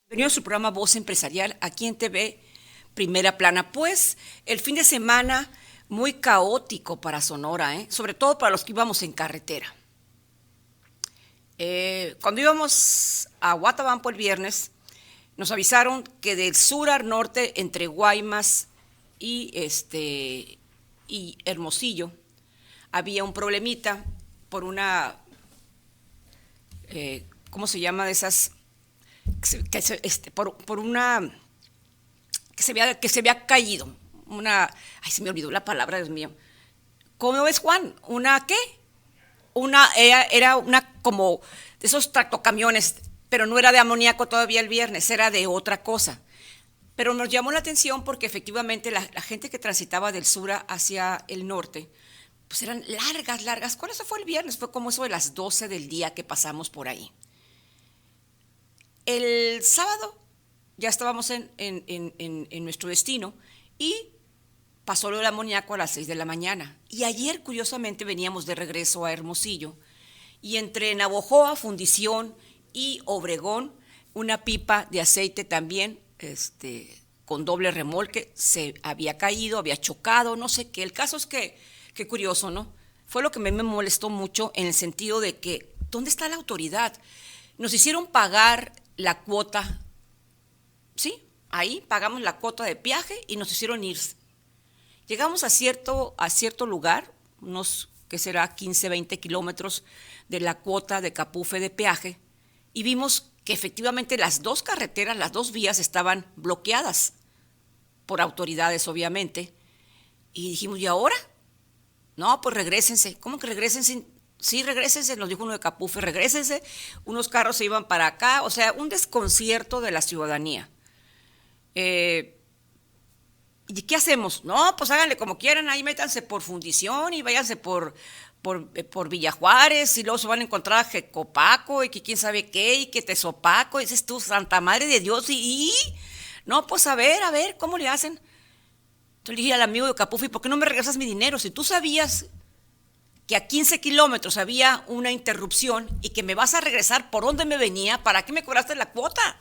Bienvenido a su programa Voz Empresarial aquí en TV Primera Plana. Pues el fin de semana muy caótico para Sonora, sobre todo para los que íbamos en carretera. Cuando íbamos a Guatabampo el viernes, nos avisaron que del sur al norte, entre Guaymas y Hermosillo, había un problemita por una, ¿cómo se llama? De esas, por una que se había caído. Ay, se me olvidó la palabra, Dios mío. ¿Cómo ves, Juan? ¿Una qué? Era una como de esos tractocamiones, pero no era de amoníaco todavía el viernes, era de otra cosa. Pero nos llamó la atención porque efectivamente la gente que transitaba del sur hacia el norte, pues eran largas, largas. ¿Cuál eso fue el viernes? Fue como eso de las 12 del día que pasamos por ahí. El sábado ya estábamos en nuestro destino y pasó lo del amoníaco a las 6 de la mañana. Y ayer, curiosamente, veníamos de regreso a Hermosillo y entre Navojoa, Fundición y Obregón, una pipa de aceite también, con doble remolque, se había caído, había chocado, no sé qué. El caso es que, qué curioso, ¿no? Fue lo que me molestó mucho en el sentido de que, ¿dónde está la autoridad? Nos hicieron pagar la cuota, sí, ahí pagamos la cuota de peaje y nos hicieron ir. Llegamos a cierto lugar, unos que será 15, 20 kilómetros de la cuota de Capufe de peaje, y vimos que efectivamente las dos carreteras, las dos vías estaban bloqueadas por autoridades, obviamente. Y dijimos, ¿y ahora? No, pues regrésense. ¿Cómo que regrésense? Sí, regrésense, nos dijo uno de Capufe, regrésense. Unos carros se iban para acá, o sea, un desconcierto de la ciudadanía. ¿Y qué hacemos? No, pues háganle como quieran, ahí métanse por Fundición y váyanse por Villa Juárez y luego se van a encontrar a Jecopaco y que quién sabe qué y que Tezopaco, y dices tú, Santa Madre de Dios, no, pues a ver, ¿cómo le hacen? Entonces le dije al amigo de Capufi, ¿por qué no me regresas mi dinero? Si tú sabías que a 15 kilómetros había una interrupción y que me vas a regresar por donde me venía, ¿para qué me cobraste la cuota?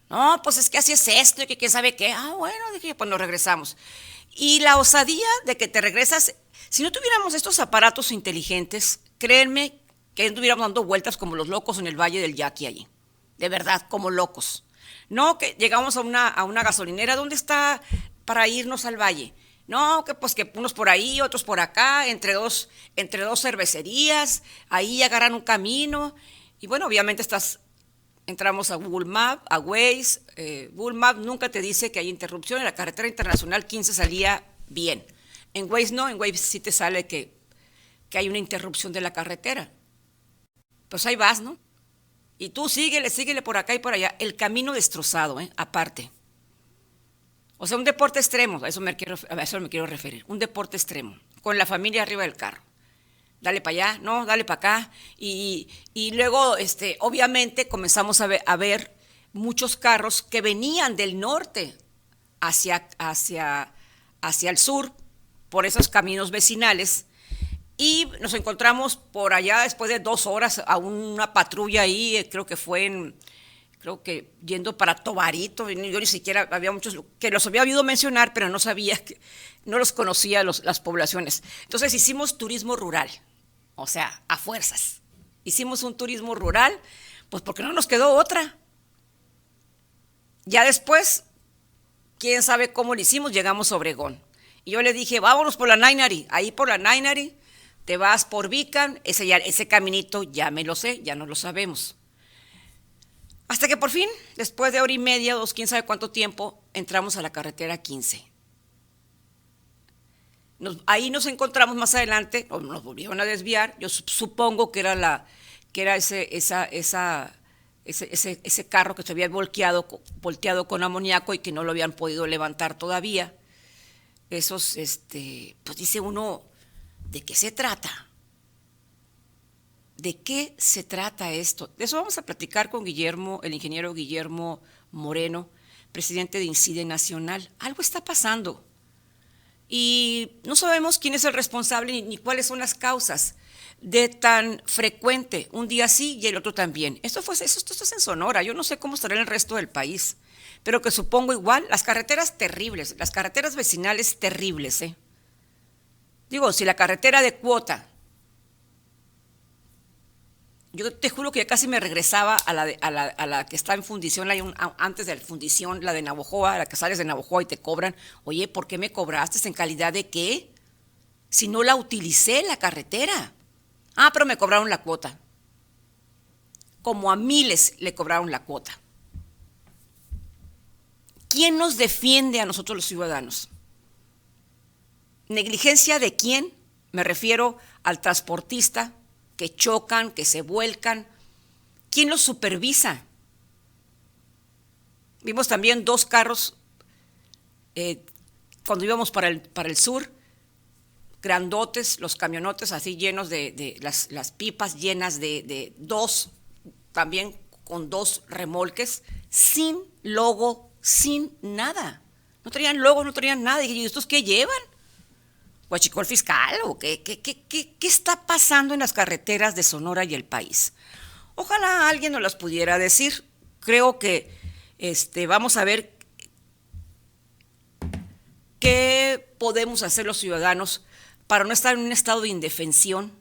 No, pues es que así es esto y que quién sabe qué. Ah, bueno, dije, pues nos regresamos. Y la osadía de que te regresas, si no tuviéramos estos aparatos inteligentes, créanme que estuviéramos dando vueltas como los locos en el Valle del Yaqui allí. De verdad, como locos. No, que llegamos a una gasolinera, ¿dónde está para irnos al valle? No, que pues que unos por ahí, otros por acá, entre dos cervecerías, ahí agarran un camino. Y bueno, obviamente entramos a Google Maps, a Waze. Google Maps nunca te dice que hay interrupción. En la carretera internacional 15 salía bien. En Waze no, en Waze sí te sale que hay una interrupción de la carretera. Pues ahí vas, ¿no? Y tú síguele por acá y por allá. El camino destrozado, aparte. O sea, un deporte extremo, a eso me quiero referir. Un deporte extremo, con la familia arriba del carro. Dale para allá, no, dale para acá. Y luego, obviamente, comenzamos a ver muchos carros que venían del norte hacia el sur, por esos caminos vecinales. Y nos encontramos por allá después de 2 horas a una patrulla ahí, creo que yendo para Tobarito. Yo ni siquiera había muchos que los había oído mencionar, pero no sabía, no los conocía las poblaciones. Entonces hicimos turismo rural, o sea, a fuerzas. Hicimos un turismo rural, pues porque no nos quedó otra. Ya después, quién sabe cómo lo hicimos, llegamos a Obregón. Y yo le dije, vámonos por la Nainari, ahí por la Nainari, te vas por Vican, ese caminito ya me lo sé, ya no lo sabemos. Hasta que por fin, después de hora y media, quién sabe cuánto tiempo, entramos a la carretera 15. Ahí nos encontramos más adelante, o nos volvieron a desviar. Yo supongo que era ese carro que se había volteado con amoníaco y que no lo habían podido levantar todavía. Pues dice uno, ¿de qué se trata? ¿De qué se trata esto? De eso vamos a platicar con el ingeniero Guillermo Moreno, presidente de INCIDE Nacional. Algo está pasando. Y no sabemos quién es el responsable ni cuáles son las causas de tan frecuente, un día sí y el otro también. Esto es en Sonora, yo no sé cómo estará en el resto del país, pero que supongo igual, las carreteras terribles, las carreteras vecinales terribles, ¿eh? Digo, si la carretera de Cuota, yo te juro que ya casi me regresaba a la que está en fundición, antes de la fundición, la de Navojoa, la que sales de Navojoa y te cobran. Oye, ¿por qué me cobraste? ¿En calidad de qué? Si no la utilicé la carretera. Ah, pero me cobraron la cuota. Como a miles le cobraron la cuota. ¿Quién nos defiende a nosotros los ciudadanos? ¿Negligencia de quién? Me refiero al transportista, que chocan, que se vuelcan. ¿Quién los supervisa? Vimos también 2 carros cuando íbamos para el sur, grandotes, los camionotes así llenos de las pipas llenas de 2, también con 2 remolques, sin logo, sin nada. No traían logo, no traían nada. Y dije, ¿y estos qué llevan? ¿Huachicol fiscal o qué está pasando en las carreteras de Sonora y el país? Ojalá alguien nos las pudiera decir. Creo que vamos a ver qué podemos hacer los ciudadanos para no estar en un estado de indefensión.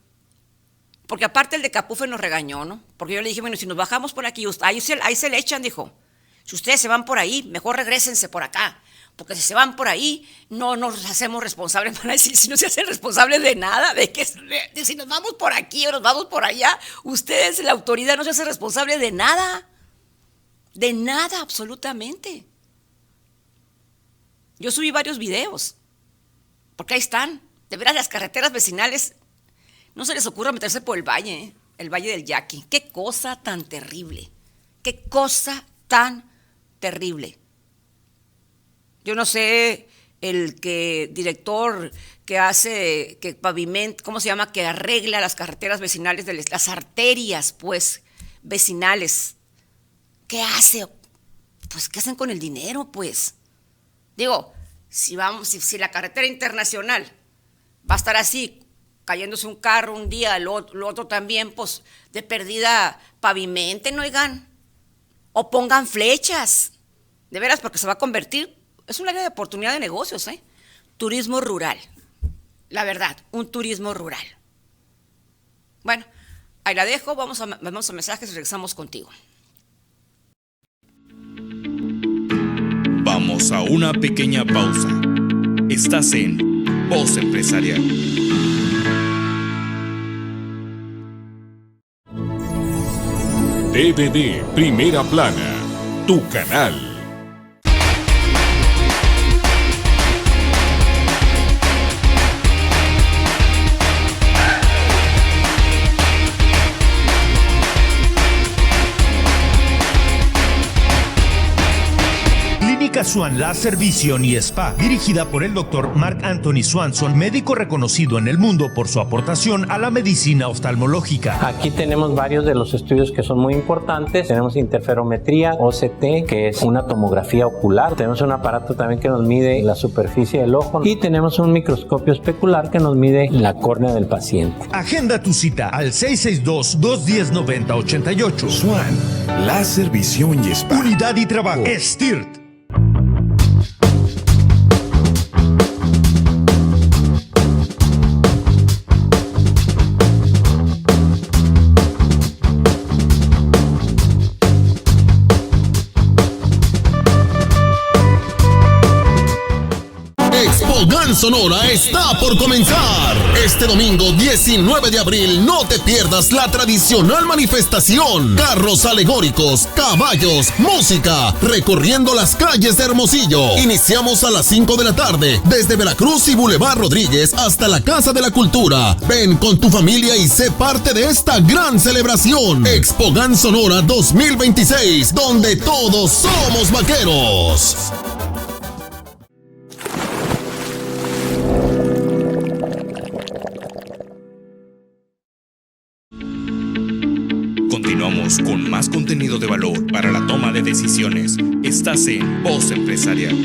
Porque aparte el de Capufe nos regañó, ¿no? Porque yo le dije, bueno, si nos bajamos por aquí, ahí se le echan, dijo. Si ustedes se van por ahí, mejor regrésense por acá. Porque si se van por ahí, no nos hacemos responsables. Van a decir, si no se hacen responsables de nada, de si nos vamos por aquí o nos vamos por allá, ustedes, la autoridad, no se hace responsable de nada. De nada, absolutamente. Yo subí varios videos, porque ahí están. De veras, las carreteras vecinales, no se les ocurra meterse por el valle del Yaqui. Qué cosa tan terrible. Qué cosa tan terrible. Yo no sé, director que hace, que pavimenta, ¿cómo se llama? Que arregla las carreteras vecinales, las arterias, pues, vecinales. ¿Qué hace? Pues, ¿qué hacen con el dinero, pues? Digo, si la carretera internacional va a estar así, cayéndose un carro un día, lo otro también, pues, de perdida, pavimenten, oigan, o pongan flechas, de veras, porque se va a convertir. Es un área de oportunidad de negocios, ¿eh? Turismo rural. La verdad, un turismo rural. Bueno, ahí la dejo, vamos a mensajes y regresamos contigo. Vamos a una pequeña pausa. Estás en Voz Empresarial. DVD Primera Plana, tu canal. Swan Láser Visión y Spa, dirigida por el Dr. Mark Anthony Swanson, médico reconocido en el mundo por su aportación a la medicina oftalmológica. Aquí tenemos varios de los estudios que son muy importantes. Tenemos interferometría, OCT, que es una tomografía ocular. Tenemos un aparato también que nos mide la superficie del ojo y tenemos un microscopio especular que nos mide la córnea del paciente. Agenda tu cita al 662-210-9088. Swan Láser Visión y Spa. Unidad y trabajo. STIRT. GAN Sonora está por comenzar. Este domingo 19 de abril no te pierdas la tradicional manifestación. Carros alegóricos, caballos, música, recorriendo las calles de Hermosillo. Iniciamos a las 5 de la tarde, desde Veracruz y Boulevard Rodríguez hasta la Casa de la Cultura. Ven con tu familia y sé parte de esta gran celebración. Expo GAN Sonora 2026, donde todos somos vaqueros. Continuamos con más contenido de valor para la toma de decisiones. Estás en Voz Empresarial.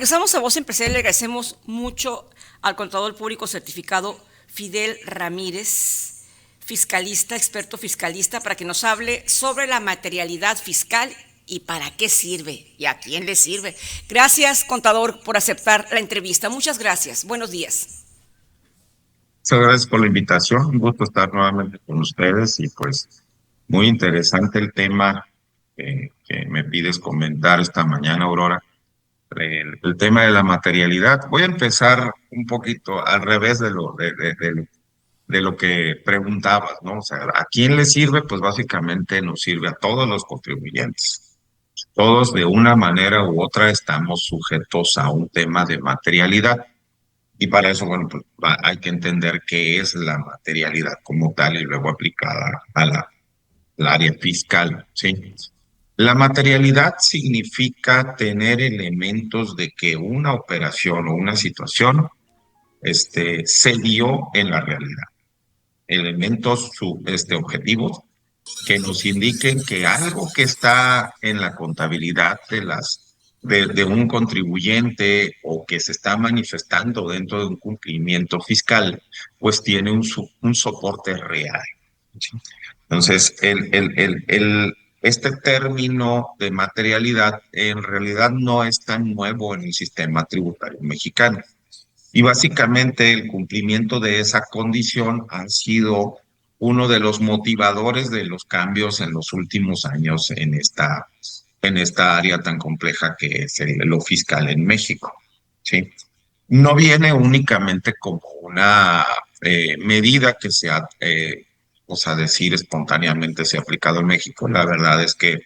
regresamos a Voz Empresarial. Le agradecemos mucho al contador público certificado Fidel Ramírez, fiscalista, experto fiscalista, para que nos hable sobre la materialidad fiscal y para qué sirve y a quién le sirve. Gracias, contador, por aceptar la entrevista. Muchas gracias. Buenos días. Muchas gracias por la invitación. Un gusto estar nuevamente con ustedes y pues muy interesante el tema que me pides comentar esta mañana, Aurora. El tema de la materialidad. Voy a empezar un poquito al revés de lo que preguntabas, ¿no? O sea, ¿a quién le sirve? Pues básicamente nos sirve a todos los contribuyentes. Todos de una manera u otra estamos sujetos a un tema de materialidad. Y para eso, bueno, pues hay que entender qué es la materialidad como tal y luego aplicada a al área fiscal, ¿sí? La materialidad significa tener elementos de que una operación o una situación se dio en la realidad. Elementos objetivos que nos indiquen que algo que está en la contabilidad de un contribuyente o que se está manifestando dentro de un cumplimiento fiscal, pues tiene un soporte real. ¿Sí? Entonces, este término de materialidad en realidad no es tan nuevo en el sistema tributario mexicano. Y básicamente el cumplimiento de esa condición ha sido uno de los motivadores de los cambios en los últimos años en esta área tan compleja que es lo fiscal en México, ¿sí? No viene únicamente como una medida que sea, decir espontáneamente se ha aplicado en México. La verdad es que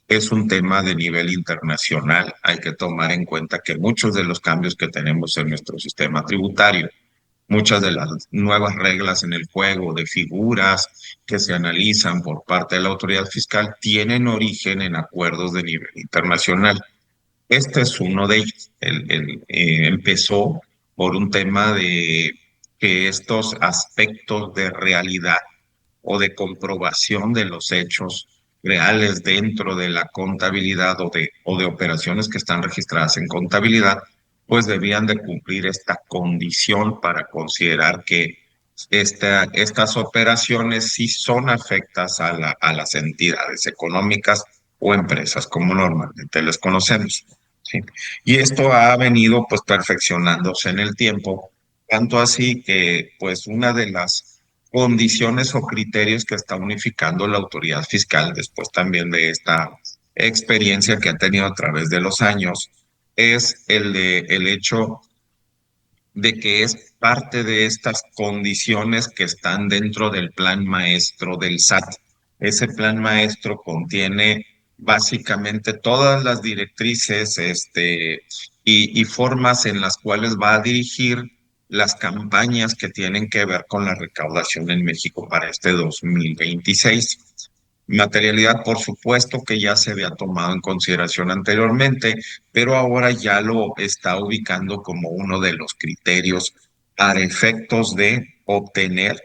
es un tema de nivel internacional. Hay que tomar en cuenta que muchos de los cambios que tenemos en nuestro sistema tributario, muchas de las nuevas reglas en el juego de figuras que se analizan por parte de la autoridad fiscal tienen origen en acuerdos de nivel internacional. Este es uno de ellos. Empezó por un tema de que estos aspectos de realidad o de comprobación de los hechos reales dentro de la contabilidad o de operaciones que están registradas en contabilidad, pues debían de cumplir esta condición para considerar que estas operaciones sí son afectas a las entidades económicas o empresas, como normalmente les conocemos. ¿Sí? Y esto ha venido pues perfeccionándose en el tiempo, tanto así que pues una de las condiciones o criterios que está unificando la autoridad fiscal después también de esta experiencia que ha tenido a través de los años es el hecho de que es parte de estas condiciones que están dentro del plan maestro del SAT. Ese plan maestro contiene básicamente todas las directrices y formas en las cuales va a dirigir las campañas que tienen que ver con la recaudación en México para este 2026. Materialidad, por supuesto, que ya se había tomado en consideración anteriormente, pero ahora ya lo está ubicando como uno de los criterios a efectos de obtener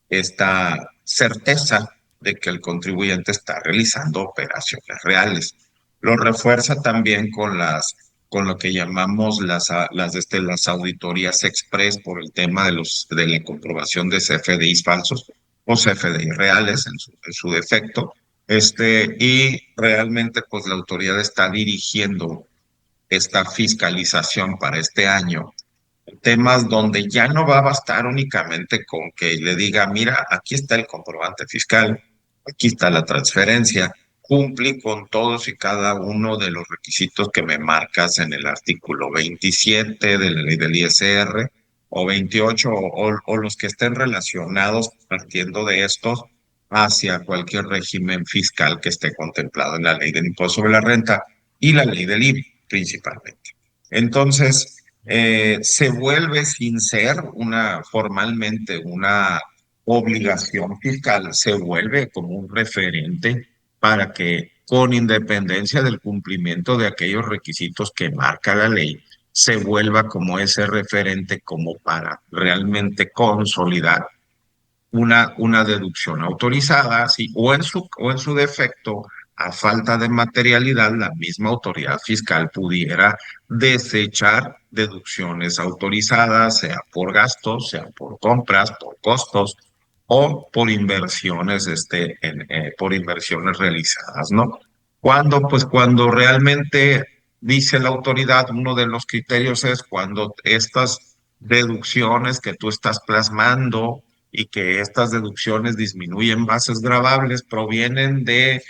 esta certeza de que el contribuyente está realizando operaciones reales. Lo refuerza también con lo que llamamos las auditorías express por el tema de la comprobación de CFDIs falsos o CFDIs reales en su defecto. Y realmente pues la autoridad está dirigiendo esta fiscalización para este año, temas donde ya no va a bastar únicamente con que le diga, mira, aquí está el comprobante fiscal, aquí está la transferencia, cumple con todos y cada uno de los requisitos que me marcas en el artículo 27 de la ley del ISR o 28 o los que estén relacionados partiendo de estos hacia cualquier régimen fiscal que esté contemplado en la ley del impuesto sobre la renta y la ley del IVA principalmente. Entonces, se vuelve sin ser formalmente una obligación fiscal, se vuelve como un referente para que, con independencia del cumplimiento de aquellos requisitos que marca la ley, se vuelva como ese referente como para realmente consolidar una deducción autorizada, ¿sí? o en su defecto, a falta de materialidad, la misma autoridad fiscal pudiera desechar deducciones autorizadas, sea por gastos, sea por compras, por costos o por inversiones, por inversiones realizadas, ¿no? Cuando realmente dice la autoridad, uno de los criterios es cuando estas deducciones que tú estás plasmando y que estas deducciones disminuyen bases gravables provienen de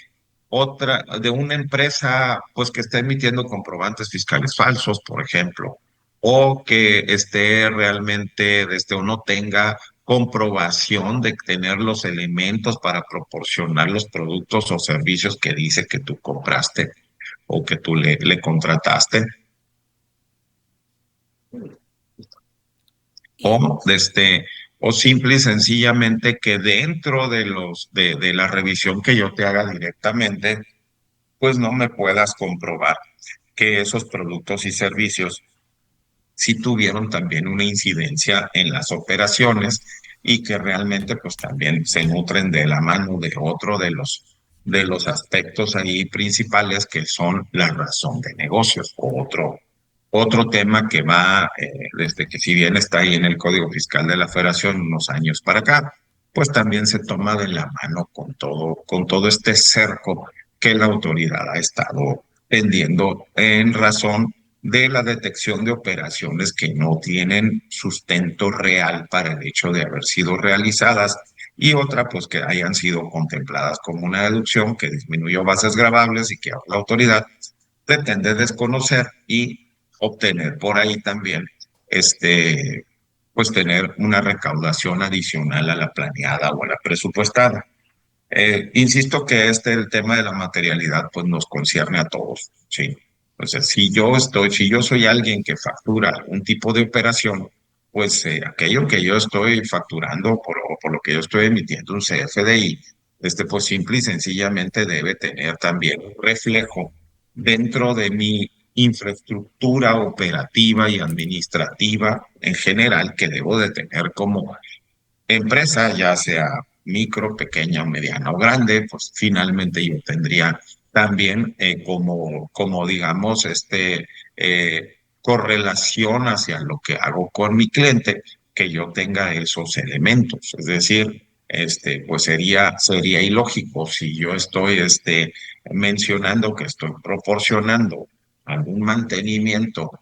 una empresa pues que está emitiendo comprobantes fiscales falsos, por ejemplo, o que esté realmente o no tenga comprobación de tener los elementos para proporcionar los productos o servicios que dice que tú compraste o que tú le contrataste. O, o simple y sencillamente que dentro de la revisión que yo te haga directamente, pues no me puedas comprobar que esos productos y servicios sí tuvieron también una incidencia en las operaciones y que realmente pues también se nutren de la mano de otro de los aspectos ahí principales que son la razón de negocios. Otro tema que va, desde que si bien está ahí en el Código Fiscal de la Federación unos años para acá, pues también se toma de la mano con todo este cerco que la autoridad ha estado tendiendo en razón de la detección de operaciones que no tienen sustento real para el hecho de haber sido realizadas y otra pues que hayan sido contempladas como una deducción que disminuyó bases gravables y que ahora la autoridad pretende desconocer y obtener por ahí también pues tener una recaudación adicional a la planeada o a la presupuestada. Insisto que el tema de la materialidad, pues nos concierne a todos, ¿sí? O sea, si yo soy alguien que factura algún tipo de operación, pues aquello que yo estoy facturando o por lo que yo estoy emitiendo un CFDI, pues simple y sencillamente debe tener también un reflejo dentro de mi infraestructura operativa y administrativa en general que debo de tener como empresa, ya sea micro, pequeña, mediana o grande, pues finalmente yo tendría también como digamos, correlación hacia lo que hago con mi cliente, que yo tenga esos elementos. Es decir, pues sería ilógico si yo estoy, mencionando que estoy proporcionando algún mantenimiento,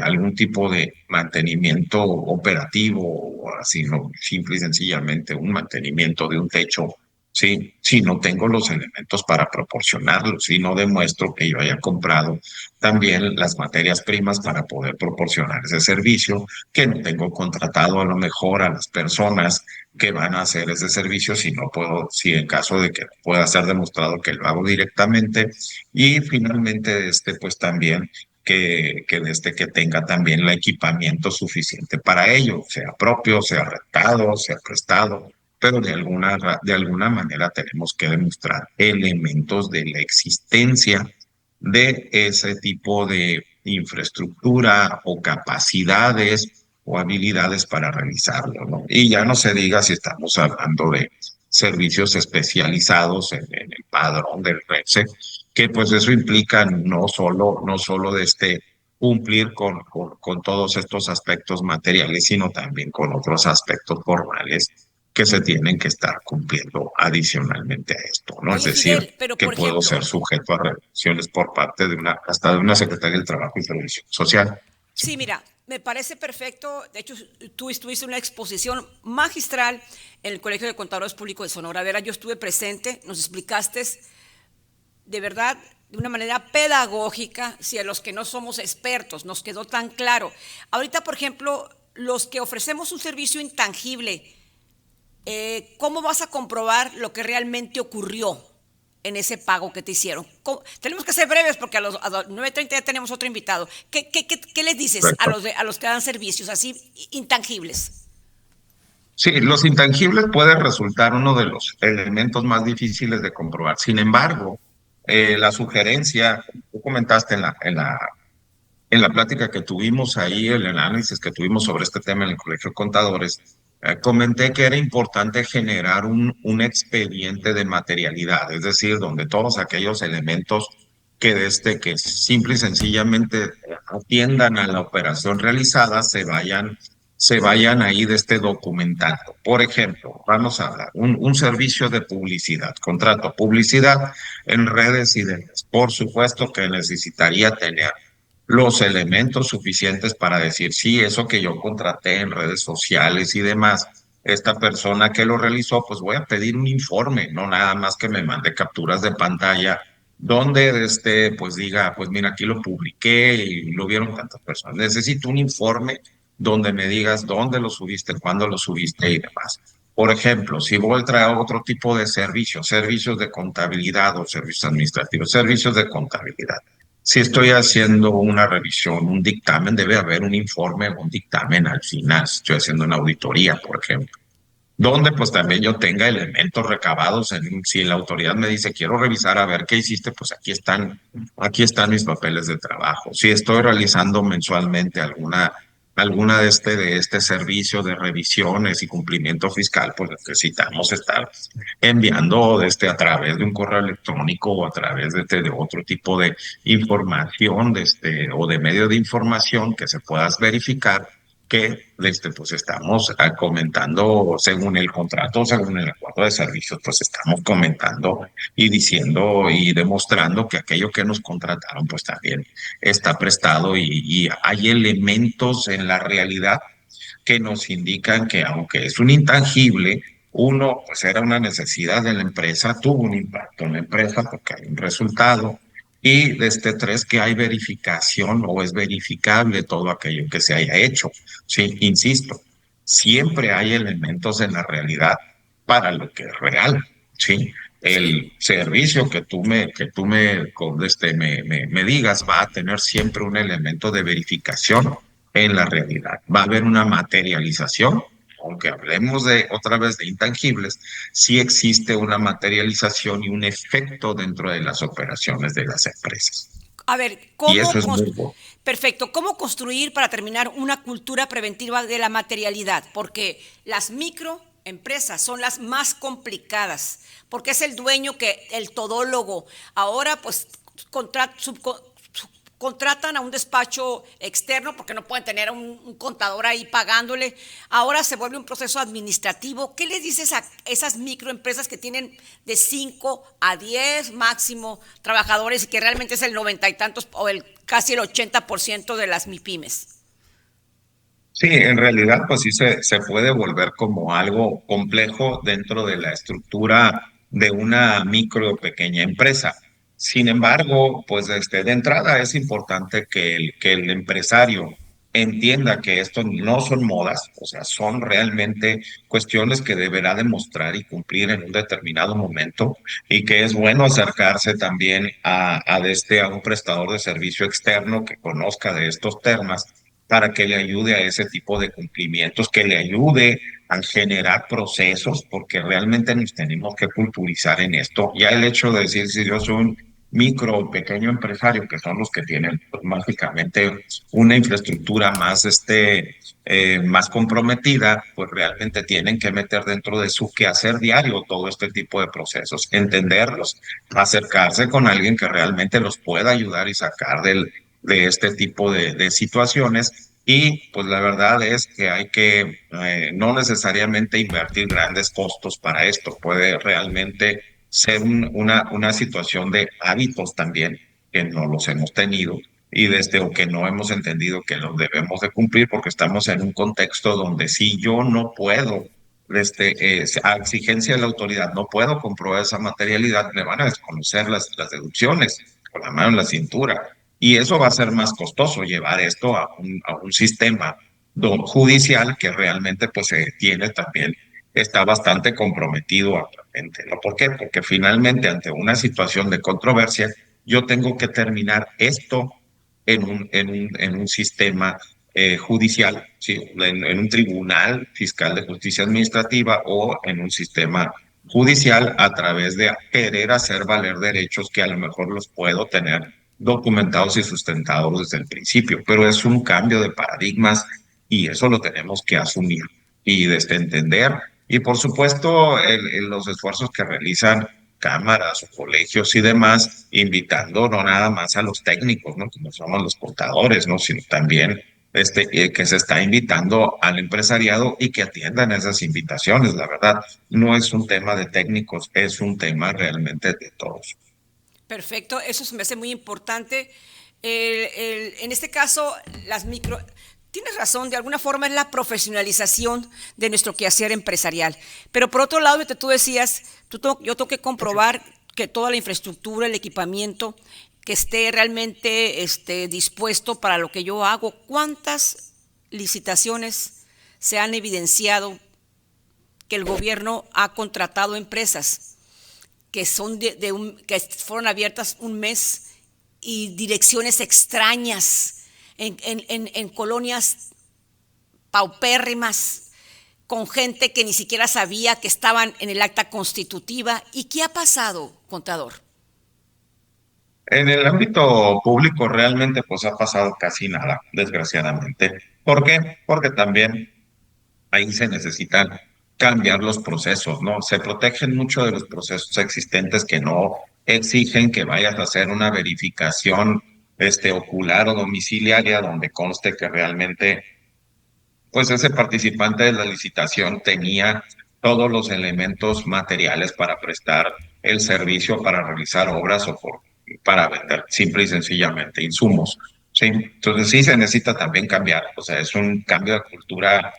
algún tipo de mantenimiento operativo o así, no, simple y sencillamente un mantenimiento de un techo, sí, si no tengo los elementos para proporcionarlo, si no demuestro que yo haya comprado también las materias primas para poder proporcionar ese servicio, que no tengo contratado a lo mejor a las personas que van a hacer ese servicio, si no puedo, si en caso de que pueda ser demostrado que lo hago directamente, y finalmente pues también que tenga también el equipamiento suficiente para ello, sea propio, sea rentado, sea prestado, pero de alguna manera tenemos que demostrar elementos de la existencia de ese tipo de infraestructura o capacidades o habilidades para realizarlo, ¿no? Y ya no se diga si estamos hablando de servicios especializados en el padrón del RENSE, que pues eso implica no solo cumplir con todos estos aspectos materiales, sino también con otros aspectos formales que se tienen que estar cumpliendo adicionalmente a esto, ¿no? Es Oye, decir, Fidel, pero que por puedo ser ejemplo, sujeto a revisiones por parte hasta de una Secretaría del Trabajo y Servicio Social. sí, mira, me parece perfecto. De hecho, tú estuviste en una exposición magistral en el Colegio de Contadores Públicos de Sonora. Vera, yo estuve presente, nos explicaste de verdad de una manera pedagógica, si a los que no somos expertos nos quedó tan claro. Ahorita, por ejemplo, los que ofrecemos un servicio intangible, ¿cómo vas a comprobar lo que realmente ocurrió en ese pago que te hicieron? Tenemos que ser breves porque a las 9:30 ya tenemos otro invitado. ¿Qué les dices a los que dan servicios así intangibles? Sí, los intangibles pueden resultar uno de los elementos más difíciles de comprobar. Sin embargo, la sugerencia, tú comentaste en la plática que tuvimos ahí, el análisis que tuvimos sobre este tema en el Colegio de Contadores, Comenté que era importante generar un expediente de materialidad, es decir, donde todos aquellos elementos que simple y sencillamente atiendan a la operación realizada se vayan ahí documentando. Por ejemplo, vamos a hablar, un servicio de publicidad, contrato publicidad en redes y demás. Por supuesto que necesitaría tener los elementos suficientes para decir, sí, eso que yo contraté en redes sociales y demás, esta persona que lo realizó, pues voy a pedir un informe, no nada más que me mande capturas de pantalla donde pues diga, pues mira, aquí lo publiqué y lo vieron tantas personas. Necesito un informe donde me digas dónde lo subiste, cuándo lo subiste y demás. Por ejemplo, si voy a traer otro tipo de servicios, servicios de contabilidad o servicios administrativos, servicios de contabilidad. Si estoy haciendo una revisión, un dictamen, debe haber un informe o un dictamen al final. Si estoy haciendo una auditoría, por ejemplo, donde pues también yo tenga elementos recabados. Si la autoridad me dice, quiero revisar a ver qué hiciste, pues aquí están mis papeles de trabajo. Si estoy realizando mensualmente alguna de este servicio de revisiones y cumplimiento fiscal, pues necesitamos estar enviando a través de un correo electrónico o a través de otro tipo de información o de medio de información que se pueda verificar que pues estamos comentando según el contrato, según el acuerdo de servicios, pues estamos comentando y diciendo y demostrando que aquello que nos contrataron pues también está prestado y hay elementos en la realidad que nos indican que aunque es un intangible, uno, pues era una necesidad de la empresa, tuvo un impacto en la empresa porque hay un resultado. Y tres, que hay verificación o es verificable todo aquello que se haya hecho. Sí, insisto, siempre hay elementos en la realidad para lo que es real. Sí, el servicio que tú me digas va a tener siempre un elemento de verificación en la realidad. Va a haber una materialización, aunque hablemos otra vez de intangibles, sí existe una materialización y un efecto dentro de las operaciones de las empresas. A ver, Y eso es muy bueno. perfecto, ¿cómo construir para terminar una cultura preventiva de la materialidad? Porque las microempresas son las más complicadas, porque es el dueño el todólogo. Ahora, pues, contratan a un despacho externo porque no pueden tener un contador ahí pagándole. Ahora se vuelve un proceso administrativo. ¿Qué les dices a esas microempresas que tienen de 5 a 10 máximo trabajadores y que realmente es el 90 y tantos o casi el 80% de las MIPYMES? Sí, en realidad pues sí se puede volver como algo complejo dentro de la estructura de una micro o pequeña empresa. Sin embargo, pues de entrada es importante que el empresario entienda que esto no son modas, o sea, son realmente cuestiones que deberá demostrar y cumplir en un determinado momento y que es bueno acercarse también a un prestador de servicio externo que conozca de estos temas para que le ayude a ese tipo de cumplimientos, que le ayude a generar procesos, porque realmente nos tenemos que culturizar en esto. Ya el hecho de decir, si yo soy un micro o pequeño empresario, que son los que tienen pues, mágicamente una infraestructura más comprometida, pues realmente tienen que meter dentro de su quehacer diario todo este tipo de procesos, entenderlos, acercarse con alguien que realmente los pueda ayudar y sacar de este tipo de situaciones. Y pues la verdad es que hay que no necesariamente invertir grandes costos para esto, puede realmente ser una situación de hábitos también que no los hemos tenido y o que no hemos entendido que los debemos de cumplir porque estamos en un contexto donde si yo no puedo, a exigencia de la autoridad, no puedo comprobar esa materialidad, me van a desconocer las deducciones con la mano en la cintura. Y eso va a ser más costoso llevar esto a un sistema judicial que realmente pues tiene también, está bastante comprometido actualmente, ¿no? ¿Por qué? Porque finalmente ante una situación de controversia, yo tengo que terminar esto en un sistema judicial, ¿sí? En un tribunal fiscal de justicia administrativa o en un sistema judicial a través de querer hacer valer derechos que a lo mejor los puedo tener documentados y sustentados desde el principio, pero es un cambio de paradigmas y eso lo tenemos que asumir. y entender. Y por supuesto, los esfuerzos que realizan cámaras o colegios y demás, invitando no nada más a los técnicos, ¿no? Como somos los contadores, ¿no? Sino también que se está invitando al empresariado y que atiendan esas invitaciones. La verdad, no es un tema de técnicos, es un tema realmente de todos. Perfecto, eso se me hace muy importante. En este caso, las micro... Tienes razón, de alguna forma es la profesionalización de nuestro quehacer empresarial. Pero por otro lado, tú decías, yo tengo que comprobar que toda la infraestructura, el equipamiento, que esté realmente dispuesto para lo que yo hago. ¿Cuántas licitaciones se han evidenciado que el gobierno ha contratado empresas que son que fueron abiertas un mes y direcciones extrañas en colonias paupérrimas, con gente que ni siquiera sabía que estaban en el acta constitutiva? ¿Y qué ha pasado, contador? En el ámbito público realmente pues ha pasado casi nada, desgraciadamente. ¿Por qué? Porque también ahí se necesitan cambiar los procesos, ¿no? Se protegen mucho de los procesos existentes que no exigen que vayas a hacer una verificación ocular o domiciliaria donde conste que realmente pues ese participante de la licitación tenía todos los elementos materiales para prestar el servicio, para realizar obras para vender simple y sencillamente insumos. Sí, entonces sí se necesita también cambiar, o sea, es un cambio de cultura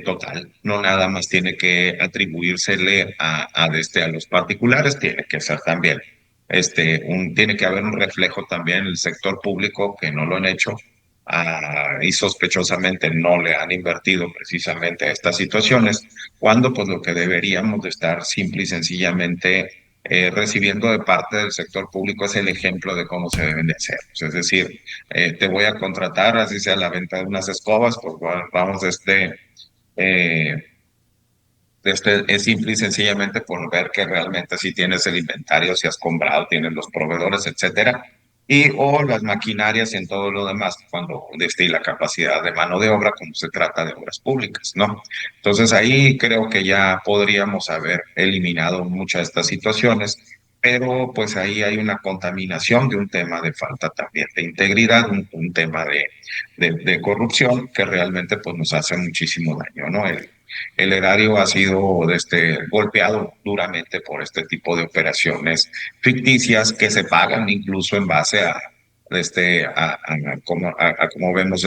total, no nada más tiene que atribuírsele a los particulares, tiene que ser también, tiene que haber un reflejo también en el sector público que no lo han hecho, y sospechosamente no le han invertido precisamente a estas situaciones, cuando pues lo que deberíamos de estar simple y sencillamente recibiendo de parte del sector público es el ejemplo de cómo se deben de hacer. Es decir, te voy a contratar, así sea la venta de unas escobas, pues vamos es simple y sencillamente por ver que realmente si tienes el inventario, si has comprado, tienes los proveedores, etcétera, o las maquinarias y en todo lo demás, cuando y la capacidad de mano de obra, cuando se trata de obras públicas, ¿no? Entonces ahí creo que ya podríamos haber eliminado muchas de estas situaciones, pero pues ahí hay una contaminación de un tema de falta también de integridad, un tema de corrupción que realmente pues nos hace muchísimo daño, ¿no? El erario ha sido golpeado duramente por este tipo de operaciones ficticias que se pagan incluso en base a como vemos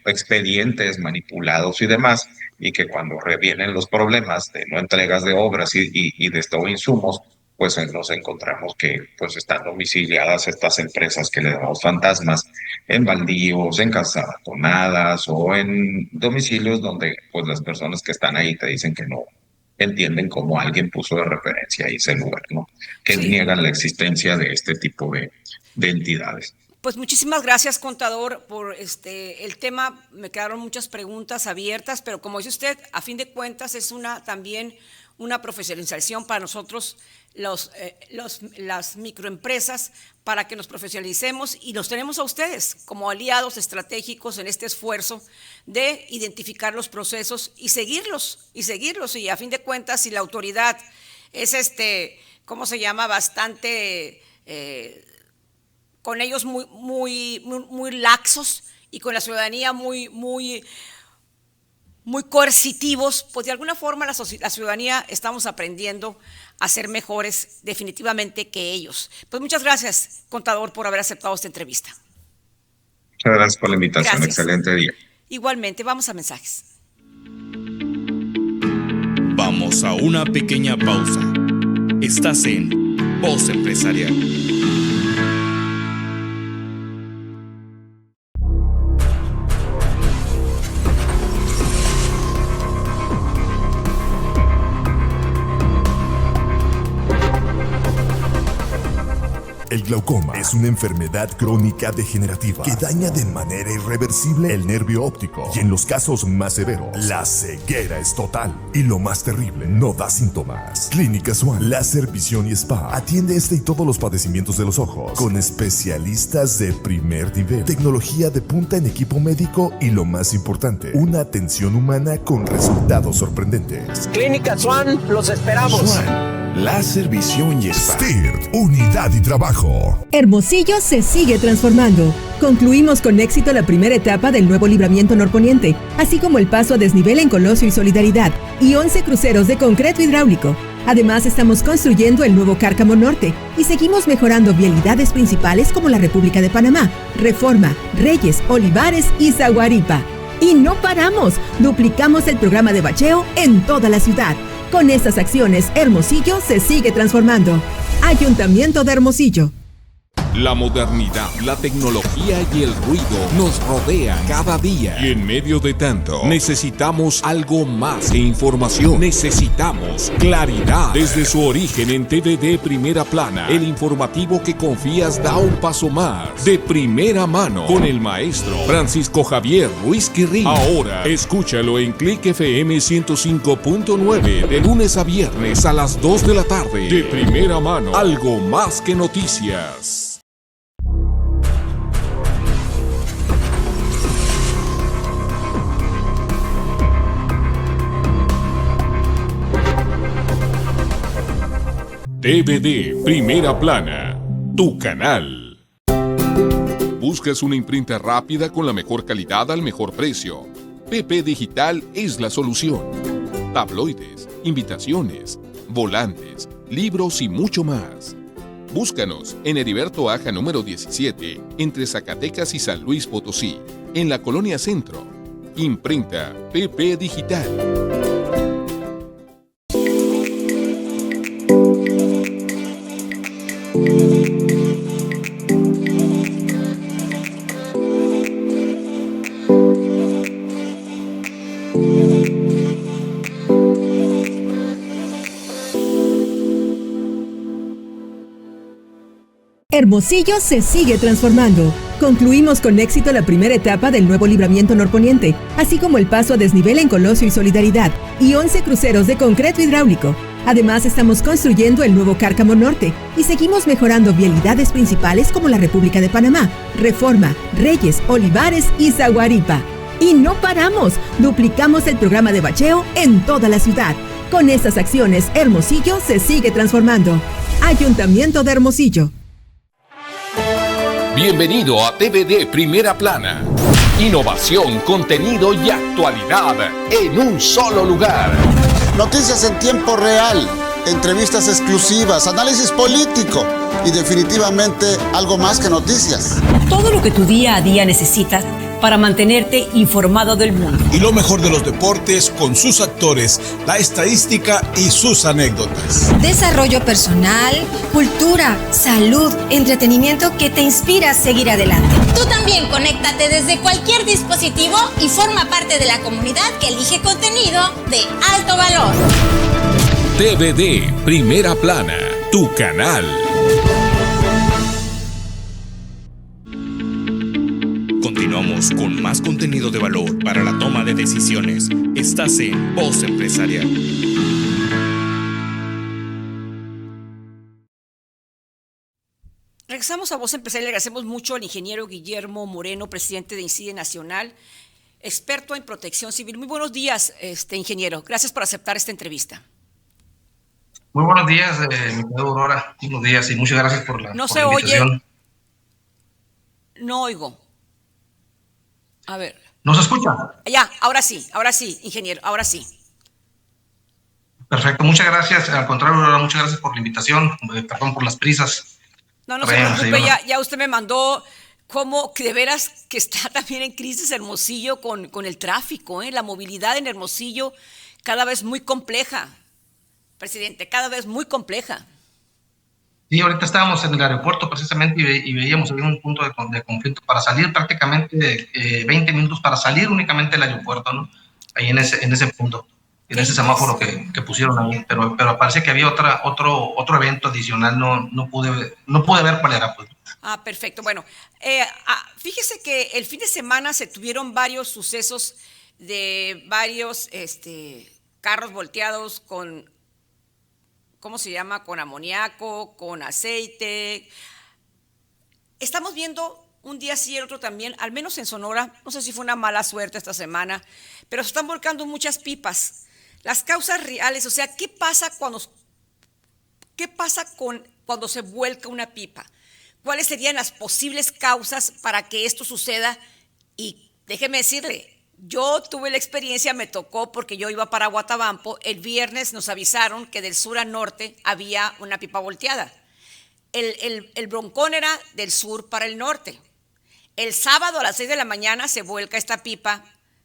expedientes manipulados y demás, y que cuando revienen los problemas de no entregas de obras y de insumos, pues nos encontramos que pues están domiciliadas estas empresas que le damos fantasmas en baldíos, en casas abandonadas o en domicilios donde pues las personas que están ahí te dicen que no entienden cómo alguien puso de referencia ahí ese lugar, ¿no? Que Sí. niegan la existencia de este tipo de entidades. Pues muchísimas gracias, contador, por el tema. Me quedaron muchas preguntas abiertas, pero como dice usted, a fin de cuentas es también una profesionalización para nosotros, las microempresas, para que nos profesionalicemos, y los tenemos a ustedes como aliados estratégicos en este esfuerzo de identificar los procesos y seguirlos, y a fin de cuentas, si la autoridad es ¿cómo se llama? Bastante con ellos muy laxos, y con la ciudadanía muy coercitivos, pues de alguna forma la ciudadanía estamos aprendiendo a ser mejores definitivamente que ellos. Pues muchas gracias, contador, por haber aceptado esta entrevista. Muchas gracias por la invitación. Gracias. Excelente día. Igualmente, vamos a mensajes. Vamos a una pequeña pausa. Estás en Voz Empresarial. El glaucoma es una enfermedad crónica degenerativa que daña de manera irreversible el nervio óptico y en los casos más severos, la ceguera es total. Y lo más terrible, no da síntomas. Clínica Swan Láser Visión y Spa atiende este y todos los padecimientos de los ojos con especialistas de primer nivel, tecnología de punta en equipo médico y lo más importante, una atención humana con resultados sorprendentes. Clínica Swan, los esperamos. Swan Láser Visión y Spa. STIRT, unidad y trabajo. Hermosillo se sigue transformando. Concluimos con éxito la primera etapa del nuevo libramiento norponiente, así como el paso a desnivel en Colosio y Solidaridad, y 11 cruceros de concreto hidráulico. Además, estamos construyendo el nuevo Cárcamo Norte y seguimos mejorando vialidades principales como la República de Panamá, Reforma, Reyes, Olivares y Zaguaripa. Y no paramos, duplicamos el programa de bacheo en toda la ciudad. Con estas acciones, Hermosillo se sigue transformando. Ayuntamiento de Hermosillo. La modernidad, la tecnología y el ruido nos rodean cada día. Y en medio de tanto, necesitamos algo más que información. Necesitamos claridad. Desde su origen en TVD Primera Plana, el informativo que confías da un paso más. De primera mano, con el maestro Francisco Javier Ruiz Quirrín. Ahora, escúchalo en Click FM 105.9, de lunes a viernes a las 2 de la tarde. De primera mano, algo más que noticias. TVD Primera Plana, tu canal. ¿Buscas una imprenta rápida con la mejor calidad al mejor precio? PP Digital es la solución. Tabloides, invitaciones, volantes, libros y mucho más. Búscanos en Heriberto Aja número 17, entre Zacatecas y San Luis Potosí, en la Colonia Centro. Imprenta PP Digital. Hermosillo se sigue transformando. Concluimos con éxito la primera etapa del nuevo libramiento norponiente, así como el paso a desnivel en Colosio y Solidaridad, y 11 cruceros de concreto hidráulico. Además, estamos construyendo el nuevo Cárcamo Norte y seguimos mejorando vialidades principales como la República de Panamá, Reforma, Reyes, Olivares y Zaguaripa. Y no paramos, duplicamos el programa de bacheo en toda la ciudad. Con estas acciones, Hermosillo se sigue transformando. Ayuntamiento de Hermosillo. Bienvenido a TVD Primera Plana. Innovación, contenido y actualidad en un solo lugar. Noticias en tiempo real, entrevistas exclusivas, análisis político y definitivamente algo más que noticias. Todo lo que tu día a día necesitas para mantenerte informado del mundo. Y lo mejor de los deportes con sus actores, la estadística y sus anécdotas. Desarrollo personal, cultura, salud, entretenimiento que te inspira a seguir adelante. Tú también conéctate desde cualquier dispositivo y forma parte de la comunidad que elige contenido de alto valor. TVD Primera Plana, tu canal. Continuamos con más contenido de valor para la toma de decisiones. Estás en Voz Empresarial. Regresamos a Voz Empresarial. Le agradecemos mucho al ingeniero Guillermo Moreno, presidente de INCIDE Nacional, experto en protección civil. Muy buenos días, ingeniero. Gracias por aceptar esta entrevista. Muy buenos días, mi querida Aurora. Buenos días y muchas gracias por la invitación. No se oye. No oigo. A ver. ¿No se escucha? Ya, ahora sí, ingeniero, ahora sí. Perfecto, muchas gracias. Al contrario, Aurora, muchas gracias por la invitación. Perdón por las prisas. No se preocupe, ya usted me mandó como que de veras que está también en crisis Hermosillo con el tráfico, la movilidad en Hermosillo cada vez muy compleja, presidente, cada vez muy compleja. Sí, ahorita estábamos en el aeropuerto precisamente y veíamos ahí un punto de conflicto para salir prácticamente 20 minutos para salir únicamente del aeropuerto, ¿no? Ahí en ese punto. ese semáforo que pusieron ahí, pero parece que había otro evento adicional, no pude ver cuál era, pues. Perfecto. Bueno, fíjese que el fin de semana se tuvieron varios sucesos de varios carros volteados con, ¿cómo se llama? Con amoníaco, con aceite. Estamos viendo un día sí y el otro también, al menos en Sonora, no sé si fue una mala suerte esta semana, pero se están volcando muchas pipas. Las causas reales, o sea, ¿qué pasa cuando se vuelca una pipa? ¿Cuáles serían las posibles causas para que esto suceda? Y déjeme decirle, yo tuve la experiencia, me tocó porque yo iba para Guatabampo, el viernes nos avisaron que del sur al norte había una pipa volteada. El broncón era del sur para el norte. El sábado a las 6 de la mañana se vuelca esta pipa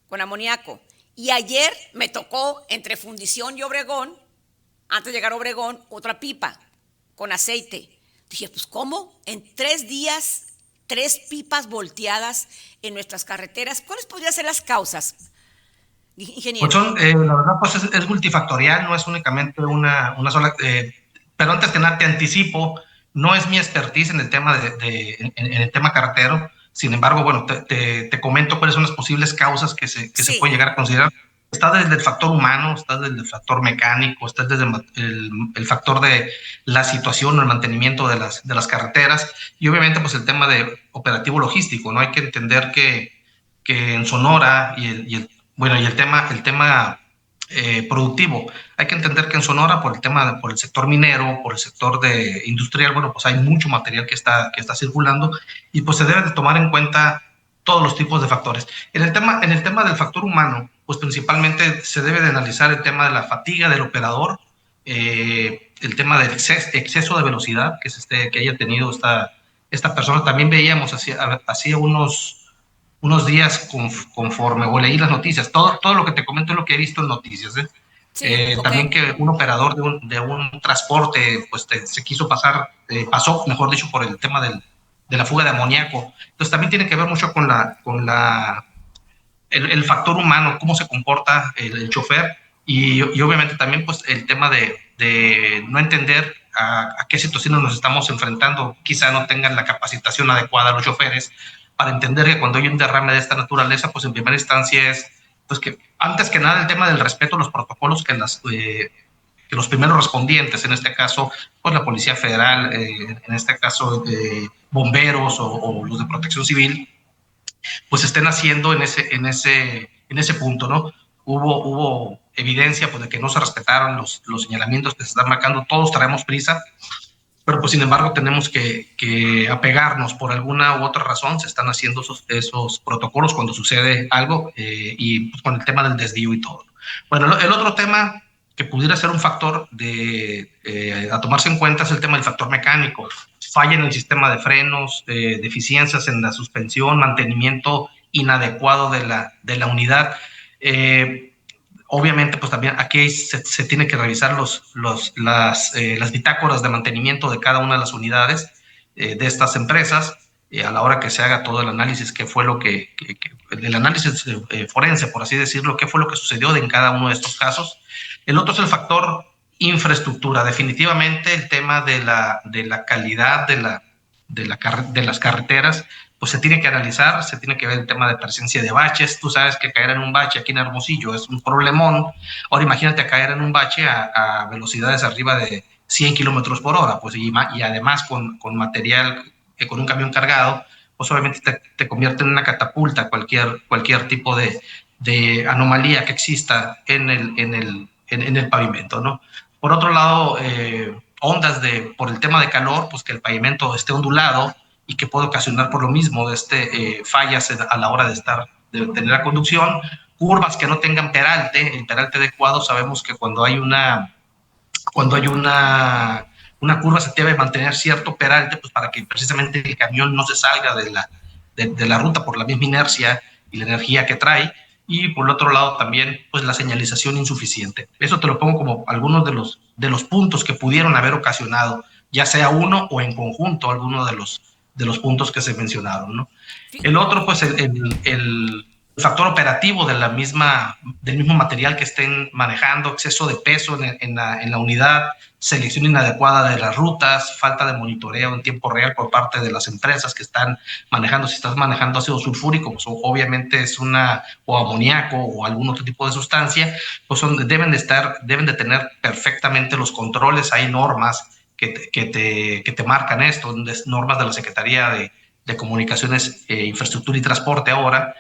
con amoníaco. Y ayer me tocó entre Fundición y Obregón, antes de llegar a Obregón, otra pipa con aceite. Dije, pues ¿cómo? En 3 días, 3 pipas volteadas en nuestras carreteras. ¿Cuáles podrían ser las causas, ingeniero? Pues la verdad, pues es multifactorial, no es únicamente una sola. Pero antes que nada, te anticipo, no es mi expertise en el tema en el tema carretero. Sin embargo, bueno, te comento cuáles son las posibles causas que se pueden llegar a considerar. Está desde el factor humano, está desde el factor mecánico, está desde el factor de la situación o el mantenimiento de las carreteras y obviamente pues el tema de operativo logístico, ¿no? Hay que entender que en Sonora y el tema productivo, hay que entender que en Sonora por el sector minero, por el sector industrial, bueno, pues hay mucho material que está circulando y pues se debe de tomar en cuenta todos los tipos de factores. En el tema del factor humano, pues principalmente se debe de analizar el tema de la fatiga del operador, el tema del exceso de velocidad que haya tenido esta persona. También veíamos hacía unos días conforme o leí las noticias, todo lo que te comento es lo que he visto en noticias, ¿eh? Sí, okay. También que un operador de un transporte pues se quiso pasó, mejor dicho, por el tema de la fuga de amoníaco. Entonces también tiene que ver mucho con el factor humano, cómo se comporta el chofer y obviamente también pues el tema de no entender a qué situaciones nos estamos enfrentando. Quizá no tengan la capacitación adecuada los choferes para entender que cuando hay un derrame de esta naturaleza, pues en primera instancia es pues que antes que nada el tema del respeto a los protocolos que los primeros respondientes, en este caso, pues la Policía Federal, en este caso bomberos o los de Protección Civil, pues estén haciendo en ese punto, ¿no? Hubo evidencia pues de que no se respetaron los señalamientos que se están marcando. Todos traemos prisa, pero pues sin embargo tenemos que apegarnos por alguna u otra razón. Se están haciendo esos protocolos cuando sucede algo y pues, con el tema del desvío y todo. Bueno, el otro tema que pudiera ser un factor a tomarse en cuenta es el tema del factor mecánico. Falla en el sistema de frenos, deficiencias en la suspensión, mantenimiento inadecuado de la unidad. Obviamente, pues también aquí se tiene que revisar las bitácoras de mantenimiento de cada una de las unidades de estas empresas a la hora que se haga todo el análisis, qué fue lo el análisis forense, por así decirlo, qué fue lo que sucedió en cada uno de estos casos. El otro es el factor infraestructura. Definitivamente el tema de la calidad de las carreteras, pues se tiene que analizar, se tiene que ver el tema de presencia de baches. Tú sabes que caer en un bache aquí en Hermosillo es un problemón. Ahora imagínate caer en un bache a velocidades arriba de 100 kilómetros por hora, pues y además con material, con un camión cargado, pues obviamente te convierte en una catapulta cualquier tipo de anomalía que exista en el pavimento, ¿no? Por otro lado, ondas por el tema de calor, pues que el pavimento esté ondulado y que puede ocasionar por lo mismo fallas a la hora de tener la conducción, curvas que no tengan peralte, el peralte adecuado. Sabemos que cuando hay una curva se debe mantener cierto peralte, pues para que precisamente el camión no se salga de la ruta por la misma inercia y la energía que trae. Y por el otro lado también pues la señalización insuficiente. Eso te lo pongo como algunos de los puntos que pudieron haber ocasionado, ya sea uno o en conjunto alguno de los puntos que se mencionaron, ¿no? El otro pues factor operativo del mismo material que estén manejando, exceso de peso en la unidad, selección inadecuada de las rutas, falta de monitoreo en tiempo real por parte de las empresas que están manejando. Si estás manejando ácido sulfúrico, pues obviamente es o amoníaco o algún otro tipo de sustancia, pues deben de tener perfectamente los controles. Hay normas que te marcan esto, normas de la Secretaría de Comunicaciones, Infraestructura y Transporte ahora,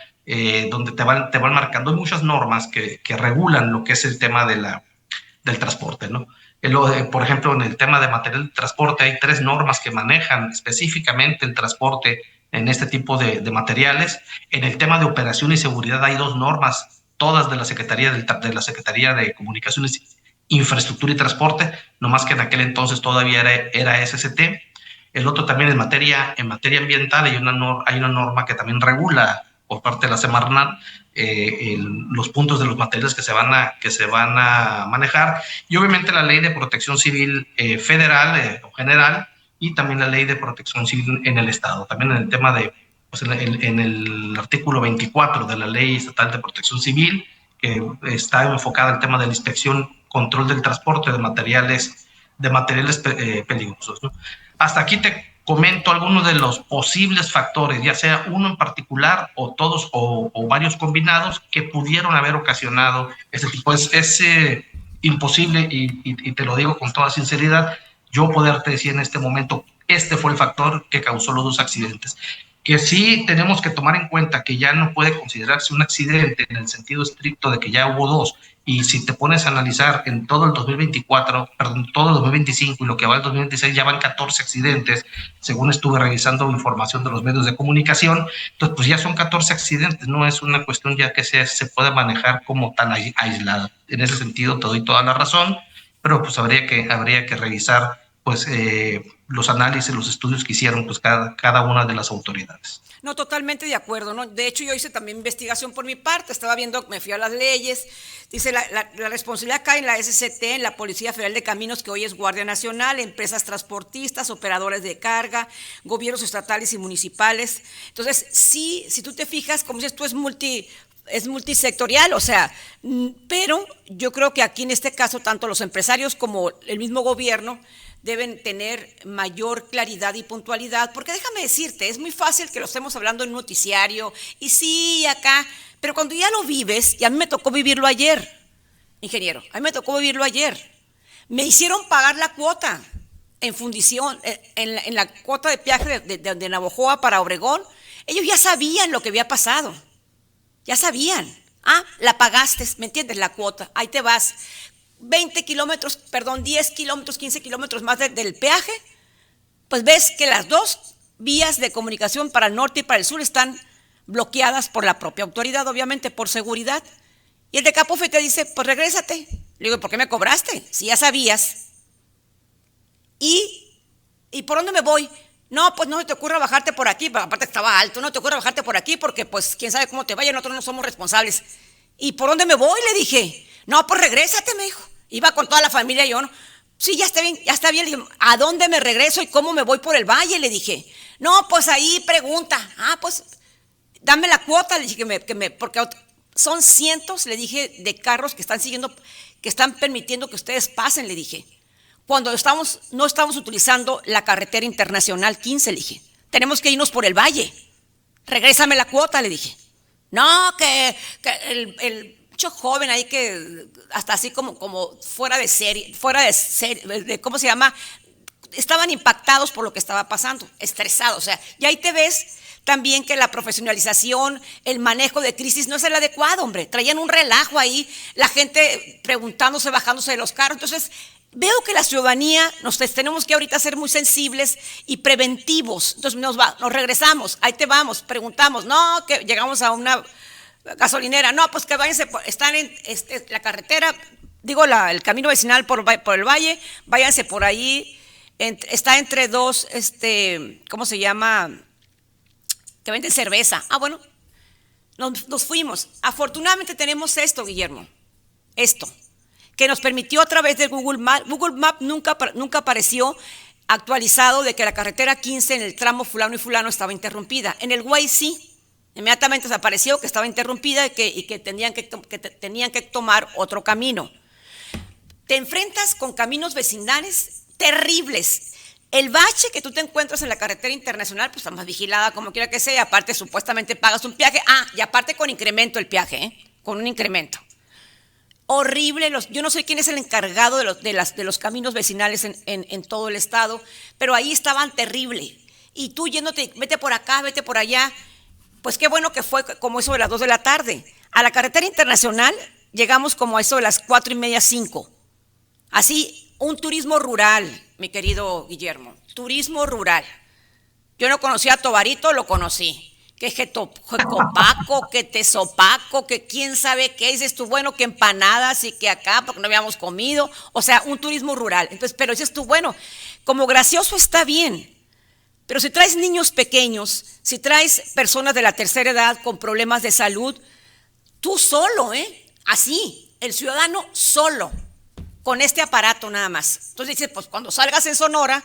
donde te van marcando. Hay muchas normas que regulan lo que es el tema del transporte, ¿no? Por ejemplo, en el tema de material de transporte hay 3 normas que manejan específicamente el transporte en este tipo de materiales. En el tema de operación y seguridad hay 2 normas, todas de la Secretaría de Comunicaciones, Infraestructura y Transporte, nomás que en aquel entonces todavía era SST. El otro también en materia ambiental hay una norma que también regula por parte de la Semarnat los puntos de los materiales que se van a manejar, y obviamente la Ley de Protección Civil federal o general, y también la Ley de Protección Civil en el Estado. También en el tema pues en el artículo 24 de la Ley Estatal de Protección Civil, que está enfocada al tema de la inspección, control del transporte de materiales peligrosos, ¿no? Hasta aquí te comento algunos de los posibles factores, ya sea uno en particular o todos o varios combinados, que pudieron haber ocasionado este tipo. Es imposible, y te lo digo con toda sinceridad, yo poderte decir en este momento, este fue el factor que causó los 2 accidentes. Que sí tenemos que tomar en cuenta que ya no puede considerarse un accidente en el sentido estricto de que ya hubo 2, y si te pones a analizar en todo el 2024, perdón, todo el 2025 y lo que va el 2026, ya van 14 accidentes, según estuve revisando información de los medios de comunicación. Entonces, pues ya son 14 accidentes, no es una cuestión ya que se pueda manejar como tan aislada. En ese sentido te doy toda la razón, pero pues habría que revisar pues los análisis, los estudios que hicieron pues cada una de las autoridades. No, totalmente de acuerdo, ¿no? De hecho, yo hice también investigación por mi parte, estaba viendo, me fui a las leyes, dice la responsabilidad cae en la SCT, en la Policía Federal de Caminos, que hoy es Guardia Nacional, empresas transportistas, operadores de carga, gobiernos estatales y municipales. Entonces, sí, si tú te fijas, como dices tú, es multisectorial, o sea, pero yo creo que aquí en este caso, tanto los empresarios como el mismo gobierno deben tener mayor claridad y puntualidad, porque déjame decirte, es muy fácil que lo estemos hablando en un noticiario, y sí, acá, pero cuando ya lo vives, y a mí me tocó vivirlo ayer, ingeniero, a mí me tocó vivirlo ayer, me hicieron pagar la cuota en fundición, en la cuota de peaje de Navojoa para Obregón. Ellos ya sabían lo que había pasado, ya sabían, la pagaste, ¿me entiendes? La cuota, ahí te vas. 10 kilómetros, 15 kilómetros más del peaje, pues ves que las 2 vías de comunicación para el norte y para el sur están bloqueadas por la propia autoridad, obviamente por seguridad. Y el de Capofe te dice, pues regrésate. Le digo, ¿por qué me cobraste? Si ya sabías. ¿Y por dónde me voy? No, pues no se te ocurra bajarte por aquí, pero aparte estaba alto, no te ocurra bajarte por aquí porque pues quién sabe cómo te vaya, nosotros no somos responsables. ¿Y por dónde me voy? Le dije. No, pues regrésate, me dijo. Iba con toda la familia y yo, ¿no? Sí, ya está bien, ya está bien. Le dije, ¿a dónde me regreso y cómo me voy por el valle? Le dije. No, pues ahí pregunta. Pues dame la cuota. Le dije porque son cientos, le dije, de carros que están siguiendo, que están permitiendo que ustedes pasen, le dije. Cuando no estamos utilizando la carretera internacional 15, le dije. Tenemos que irnos por el valle. Regrésame la cuota, le dije. No, que el mucho joven ahí que hasta así como fuera de serie, ¿cómo se llama? Estaban impactados por lo que estaba pasando, estresados, o sea, y ahí te ves también que la profesionalización, el manejo de crisis no es el adecuado, hombre, traían un relajo ahí, la gente preguntándose, bajándose de los carros. Entonces veo que la ciudadanía nos tenemos que ahorita ser muy sensibles y preventivos. Entonces nos regresamos, ahí te vamos, preguntamos, no, que llegamos a una gasolinera, no, pues que váyanse, están en la carretera, digo el camino vecinal por el valle, váyanse por ahí, está entre 2, ¿cómo se llama? Que venden cerveza. Bueno, nos fuimos. Afortunadamente tenemos esto, Guillermo, que nos permitió a través de Google Maps. Google Maps nunca apareció actualizado de que la carretera 15 en el tramo fulano y fulano estaba interrumpida. En el Waze sí. Inmediatamente desapareció, que estaba interrumpida y que tenían que tomar otro camino. Te enfrentas con caminos vecinales terribles. El bache que tú te encuentras en la carretera internacional, pues está más vigilada como quiera que sea, aparte supuestamente pagas un peaje, y aparte con incremento el peaje, con un incremento. Horrible, yo no sé quién es el encargado de los caminos vecinales en todo el estado, pero ahí estaban terrible. Y tú yéndote, vete por acá, vete por allá, pues qué bueno que fue como eso de las 2 de la tarde. A la carretera internacional llegamos como a eso de las 4:30, 5. Así, un turismo rural, mi querido Guillermo, turismo rural. Yo no conocía a Tobarito, lo conocí. Que Jecopaco, que Tezopaco, que quién sabe qué, dices tú, bueno, que empanadas y que acá, porque no habíamos comido, o sea, un turismo rural. Entonces, pero dices tú, bueno, como gracioso está bien, pero si traes niños pequeños, si traes personas de la tercera edad con problemas de salud, tú solo, así, el ciudadano solo, con este aparato nada más. Entonces dices, pues cuando salgas en Sonora,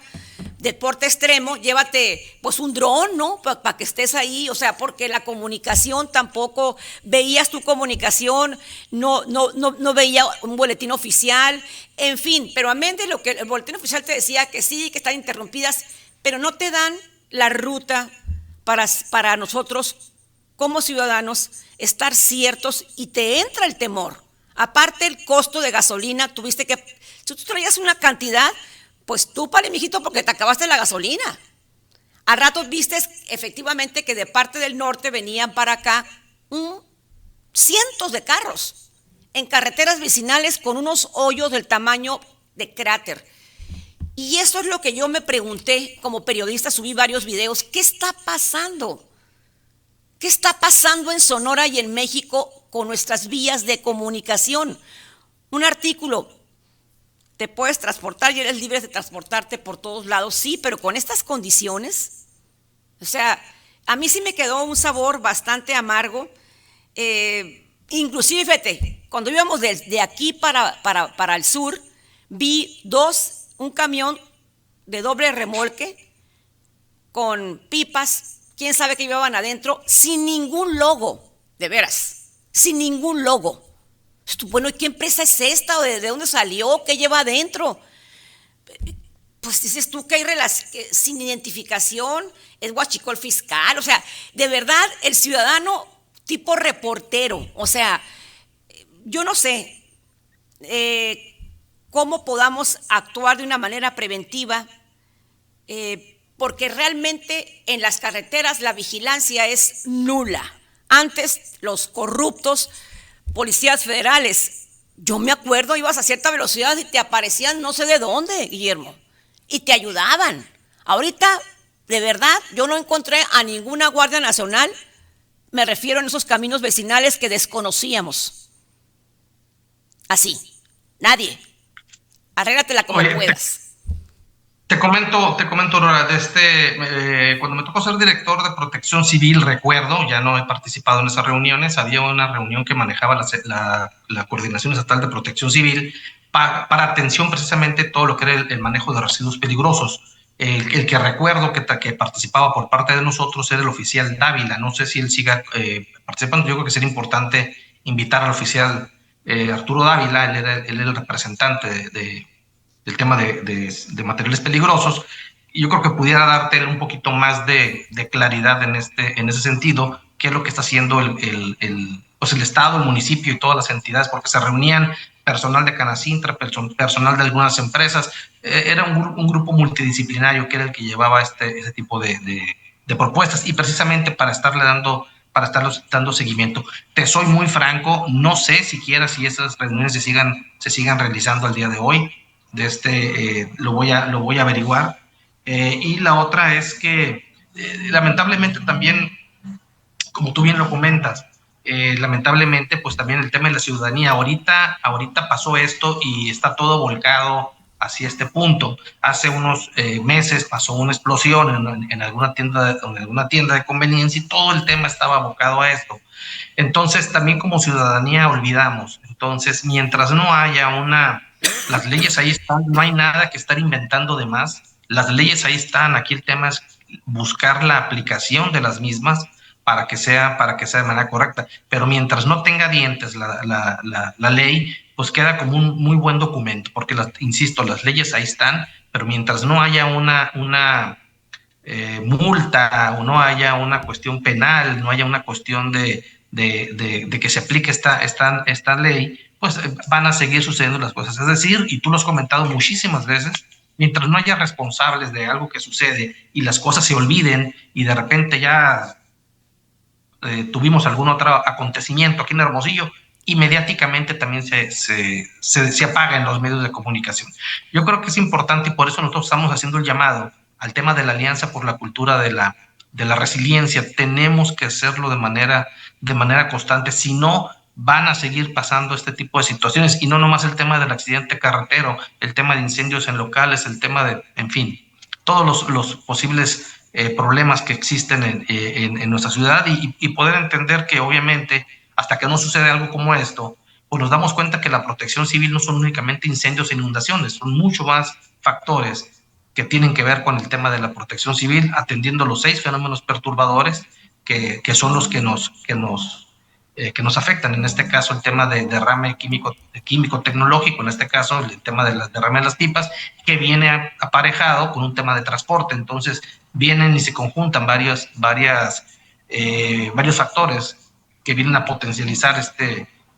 deporte extremo, llévate pues un dron, ¿no? Para que estés ahí, o sea, porque la comunicación tampoco, veías tu comunicación, no veía un boletín oficial, en fin, pero amén de lo que el boletín oficial te decía que sí, que están interrumpidas, pero no te dan la ruta para nosotros como ciudadanos estar ciertos y te entra el temor. Aparte el costo de gasolina, si tú traías una cantidad, pues tú pare, mijito, porque te acabaste la gasolina. A ratos vistes efectivamente que de parte del norte venían para acá cientos de carros en carreteras vecinales con unos hoyos del tamaño de cráter. Y eso es lo que yo me pregunté como periodista, subí varios videos, ¿qué está pasando? ¿Qué está pasando en Sonora y en México con nuestras vías de comunicación? Un artículo, te puedes transportar y eres libre de transportarte por todos lados, sí, pero con estas condiciones, o sea, a mí sí me quedó un sabor bastante amargo, inclusive, fíjate, cuando íbamos de aquí para el sur, vi un camión de doble remolque con pipas, quién sabe qué llevaban adentro, sin ningún logo, de veras, sin ningún logo. Bueno, ¿y qué empresa es esta? ¿O de dónde salió? ¿Qué lleva adentro? Pues dices tú que hay sin identificación, es huachicol fiscal, o sea, de verdad, el ciudadano tipo reportero, o sea, yo no sé cómo podamos actuar de una manera preventiva, porque realmente en las carreteras la vigilancia es nula. Antes los corruptos policías federales, yo me acuerdo, ibas a cierta velocidad y te aparecían no sé de dónde, Guillermo, y te ayudaban. Ahorita, de verdad, yo no encontré a ninguna Guardia Nacional, me refiero a esos caminos vecinales que desconocíamos. Así, nadie. Arréglatela como puedas. Te comento, Aurora, cuando me tocó ser director de Protección Civil, recuerdo, ya no he participado en esas reuniones, había una reunión que manejaba la Coordinación Estatal de Protección Civil para atención precisamente todo lo que era el manejo de residuos peligrosos. El que recuerdo que participaba por parte de nosotros era el oficial Dávila, no sé si él siga participando, yo creo que sería importante invitar al oficial Arturo Dávila, él era el representante del tema de materiales peligrosos, y yo creo que pudiera darte un poquito más de claridad en ese sentido, qué es lo que está haciendo el Estado, el municipio y todas las entidades, porque se reunían personal de Canacintra, personal de algunas empresas, era un grupo multidisciplinario que era el que llevaba ese tipo de propuestas, y precisamente para estarles dando seguimiento. Te soy muy franco, no sé siquiera si esas reuniones se sigan realizando al día de hoy. Lo voy a averiguar. Y la otra es que lamentablemente también, como tú bien lo comentas, lamentablemente pues también el tema de la ciudadanía, ahorita pasó esto y está todo volcado hacia este punto. Hace unos meses pasó una explosión en alguna tienda de conveniencia y todo el tema estaba abocado a esto. Entonces también como ciudadanía olvidamos. Entonces mientras no haya las leyes ahí están, no hay nada que estar inventando de más. Las leyes ahí están, aquí el tema es buscar la aplicación de las mismas para que sea de manera correcta. Pero mientras no tenga dientes la ley, pues queda como un muy buen documento, porque insisto, las leyes ahí están, pero mientras no haya una multa o no haya una cuestión penal, no haya una cuestión de que se aplique esta ley, pues van a seguir sucediendo las cosas. Es decir, y tú lo has comentado muchísimas veces, mientras no haya responsables de algo que sucede y las cosas se olviden y de repente ya tuvimos algún otro acontecimiento aquí en Hermosillo, y mediáticamente también se apaga en los medios de comunicación. Yo creo que es importante y por eso nosotros estamos haciendo el llamado al tema de la Alianza por la Cultura de la Resiliencia. Tenemos que hacerlo de manera constante, si no van a seguir pasando este tipo de situaciones, y no nomás el tema del accidente carretero, el tema de incendios en locales, el tema de, en fin, todos los posibles problemas que existen en nuestra ciudad, y poder entender que obviamente hasta que no sucede algo como esto, pues nos damos cuenta que la protección civil no son únicamente incendios e inundaciones, son mucho más factores que tienen que ver con el tema de la protección civil, atendiendo los 6 fenómenos perturbadores que son los que nos afectan. En este caso, el tema de derrame químico tecnológico, en este caso, el tema de derrame de las pipas, que viene aparejado con un tema de transporte. Entonces, vienen y se conjuntan varios factores que vienen a potencializar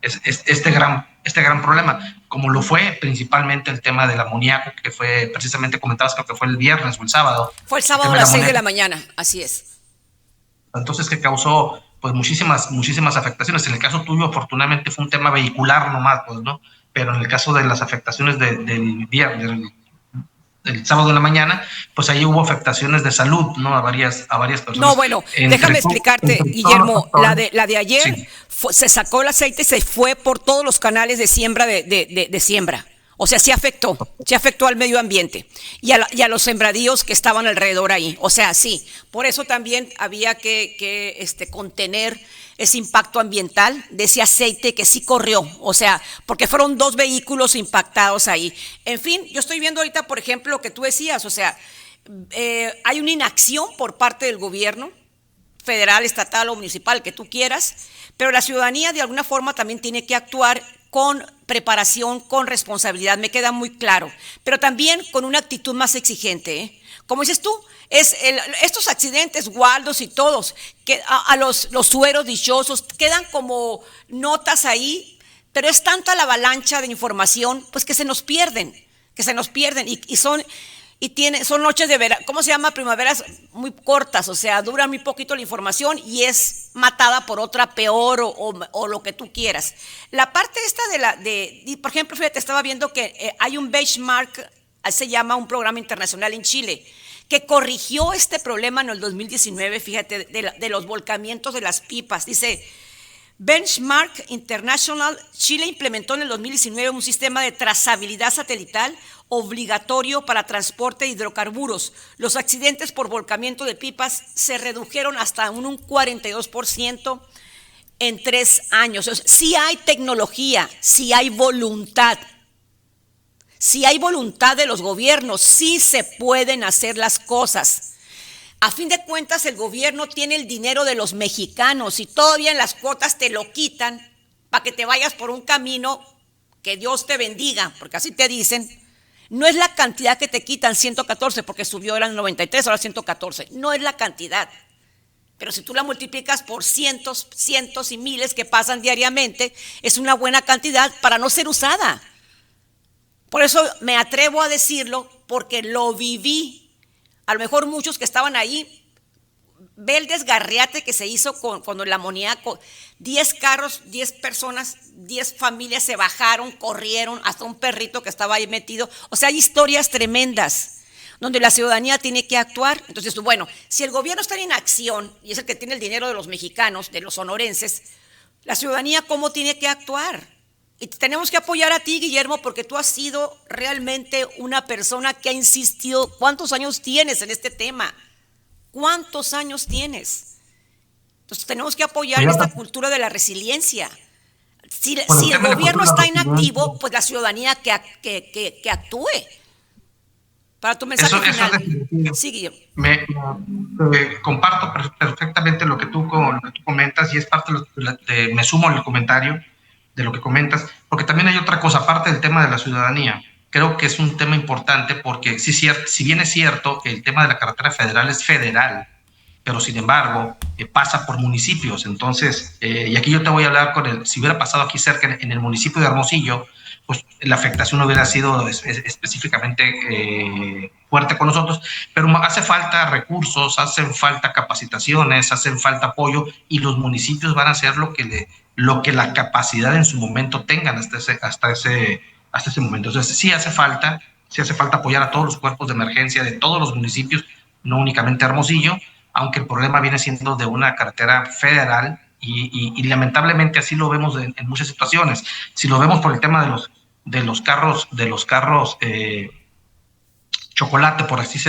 este gran problema, como lo fue principalmente el tema del amoníaco, que fue precisamente, comentabas, creo que fue el viernes o el sábado. Fue el sábado a las 6 de la mañana, así es. Entonces, que causó pues muchísimas afectaciones. En el caso tuyo, afortunadamente, fue un tema vehicular nomás, pues, ¿no? Pero en el caso de las afectaciones del viernes, del sábado de la mañana, pues ahí hubo afectaciones de salud, ¿no? A varias personas. No, bueno, déjame explicarte, Guillermo, la de ayer, sí, se sacó el aceite y se fue por todos los canales de siembra de siembra. O sea, sí afectó al medio ambiente y a los sembradíos que estaban alrededor ahí. O sea, sí, por eso también había que contener ese impacto ambiental de ese aceite que sí corrió. O sea, porque fueron 2 vehículos impactados ahí. En fin, yo estoy viendo ahorita, por ejemplo, lo que tú decías. O sea, hay una inacción por parte del gobierno federal, estatal o municipal, que tú quieras, pero la ciudadanía de alguna forma también tiene que actuar con preparación, con responsabilidad, me queda muy claro, pero también con una actitud más exigente, ¿eh? Como dices tú, estos accidentes, Waldos y todos, que a los sueros dichosos quedan como notas ahí, pero es tanta la avalancha de información, pues que se nos pierden y son noches de verano, ¿cómo se llama? Primaveras muy cortas, o sea, dura muy poquito la información y es matada por otra peor o lo que tú quieras. La parte esta por ejemplo, fíjate, estaba viendo que hay un benchmark, se llama un programa internacional en Chile, que corrigió este problema en el 2019, fíjate, de los volcamientos de las pipas. Dice, Benchmark International, Chile implementó en el 2019 un sistema de trazabilidad satelital obligatorio para transporte de hidrocarburos. Los accidentes por volcamiento de pipas se redujeron hasta un 42% en 3 años. O sea, sí hay tecnología, sí hay voluntad. Si hay voluntad de los gobiernos, sí se pueden hacer las cosas. A fin de cuentas, el gobierno tiene el dinero de los mexicanos y todavía en las cuotas te lo quitan para que te vayas por un camino que Dios te bendiga, porque así te dicen. No es la cantidad que te quitan, 114, porque subió, eran 93, ahora 114. No es la cantidad. Pero si tú la multiplicas por cientos y miles que pasan diariamente, es una buena cantidad para no ser usada. Por eso me atrevo a decirlo, porque lo viví. A lo mejor muchos que estaban ahí, ve el desgarriate que se hizo con el amoníaco. 10 carros, 10 personas, 10 familias se bajaron, corrieron, hasta un perrito que estaba ahí metido. O sea, hay historias tremendas donde la ciudadanía tiene que actuar. Entonces, bueno, si el gobierno está en inacción y es el que tiene el dinero de los mexicanos, de los sonorenses, la ciudadanía, ¿cómo tiene que actuar? Y tenemos que apoyar a ti, Guillermo, porque tú has sido realmente una persona que ha insistido. ¿Cuántos años tienes en este tema? ¿Cuántos años tienes? Entonces tenemos que apoyar esta cultura de la resiliencia. Si el gobierno está inactivo, pues la ciudadanía que actúe. Para tu mensaje final. Sí, Guillermo. Comparto perfectamente lo que tú comentas y es parte me sumo al comentario de lo que comentas, porque también hay otra cosa, aparte del tema de la ciudadanía. Creo que es un tema importante porque si bien es cierto, el tema de la carretera federal es federal, pero sin embargo pasa por municipios. Entonces, y aquí yo te voy a hablar si hubiera pasado aquí cerca en el municipio de Hermosillo, pues la afectación hubiera sido específicamente fuerte con nosotros, pero hace falta recursos, hacen falta capacitaciones, hacen falta apoyo, y los municipios van a hacer lo que la capacidad en su momento tengan hasta ese momento. Entonces sí hace falta apoyar a todos los cuerpos de emergencia de todos los municipios, no únicamente Hermosillo, aunque el problema viene siendo de una carretera federal y lamentablemente así lo vemos en muchas situaciones. Si lo vemos por el tema de los carros chocolate, por así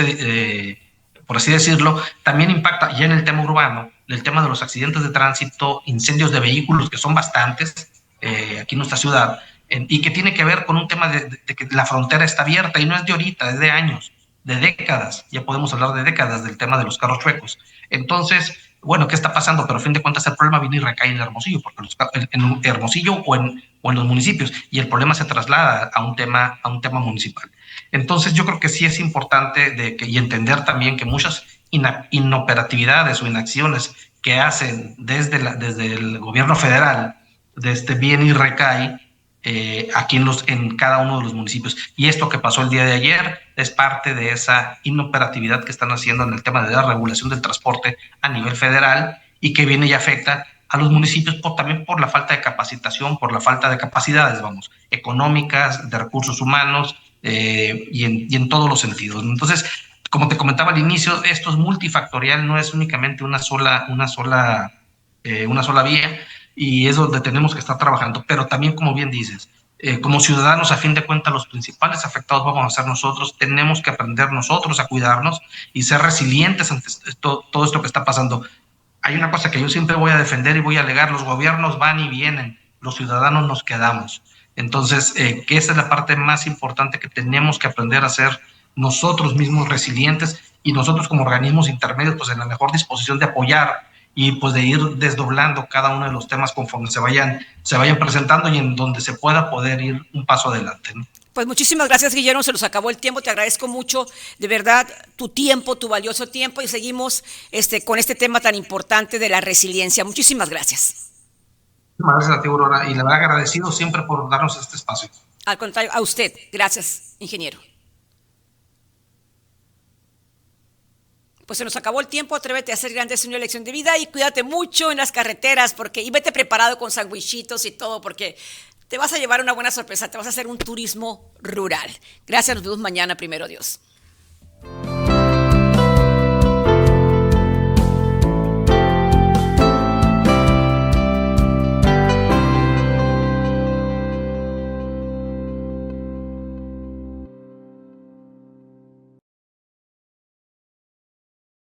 decirlo, también impacta ya en el tema urbano, el tema de los accidentes de tránsito, incendios de vehículos, que son bastantes aquí en nuestra ciudad, y que tiene que ver con un tema de que la frontera está abierta, y no es de ahorita, es de años, de décadas, ya podemos hablar de décadas del tema de los carros chuecos. Entonces, bueno, ¿qué está pasando? Pero a fin de cuentas el problema viene y recae en Hermosillo, porque en Hermosillo o en los municipios, y el problema se traslada a un tema municipal. Entonces yo creo que sí es importante y entender también que muchas inoperatividades o inacciones que hacen desde el gobierno federal, viene y recae aquí en cada uno de los municipios. Y esto que pasó el día de ayer es parte de esa inoperatividad que están haciendo en el tema de la regulación del transporte a nivel federal, y que viene y afecta a los municipios también por la falta de capacitación, por la falta de capacidades, económicas, de recursos humanos, y en todos los sentidos. Entonces, como te comentaba al inicio, esto es multifactorial, no es únicamente una sola vía, y es donde tenemos que estar trabajando. Pero también, como bien dices, como ciudadanos, a fin de cuentas, los principales afectados vamos a ser nosotros. Tenemos que aprender nosotros a cuidarnos y ser resilientes ante todo esto que está pasando. Hay una cosa que yo siempre voy a defender y voy a alegar: los gobiernos van y vienen, los ciudadanos nos quedamos. Entonces, que esa es la parte más importante, que tenemos que aprender a ser nosotros mismos resilientes, y nosotros como organismos intermedios, pues en la mejor disposición de apoyar y pues de ir desdoblando cada uno de los temas conforme se vayan presentando, y en donde se pueda poder ir un paso adelante, ¿no? Pues muchísimas gracias, Guillermo, se nos acabó el tiempo, te agradezco mucho, de verdad, tu tiempo, tu valioso tiempo, y seguimos con este tema tan importante de la resiliencia. Muchísimas gracias. Gracias a ti, Aurora, y le voy agradecido siempre por darnos este espacio. Al contrario, a usted, gracias, ingeniero. Pues se nos acabó el tiempo. Atrévete a hacer grande, es una elección de vida, y cuídate mucho en las carreteras, y vete preparado con sandwichitos y todo, porque te vas a llevar una buena sorpresa, te vas a hacer un turismo rural. Gracias, nos vemos mañana, primero Dios.